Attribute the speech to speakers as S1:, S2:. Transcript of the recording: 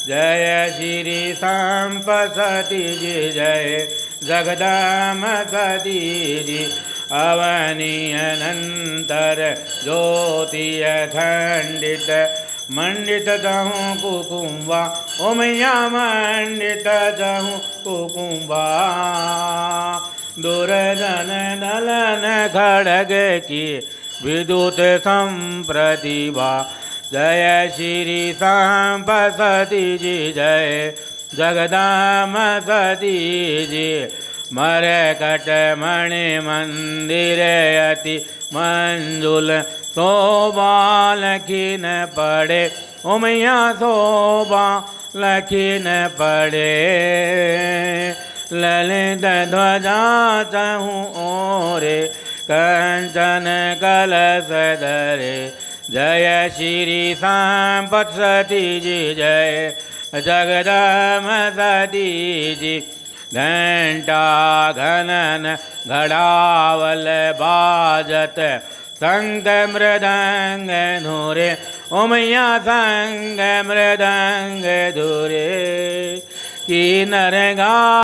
S1: जय श्री संपसती जी जय जगदाम सती जी अवनीय अनंतर ज्योतिय खंडित मंडित जहूँ कुकुम्बा ओमैया मंडित जहूँ कुकुम्बा दुर्जन दलन खड़ग की विद्युत संप्रतिभा जय श्री संपसती जी जय जगदाम सती जी मरकट मणि मंदिर अति मंजुल शोभा लखीन पड़े ओमैया शोभा लखीन पड़े ललित ध्वजा चहूँ ओरे कंचन कलश धरे जय श्री संपसती जी जय जगदाम सती जी घंटा घनन घड़ावल बाजत संग मृदंग धुरे ओमैया संग मृदंग धुरे की नरगा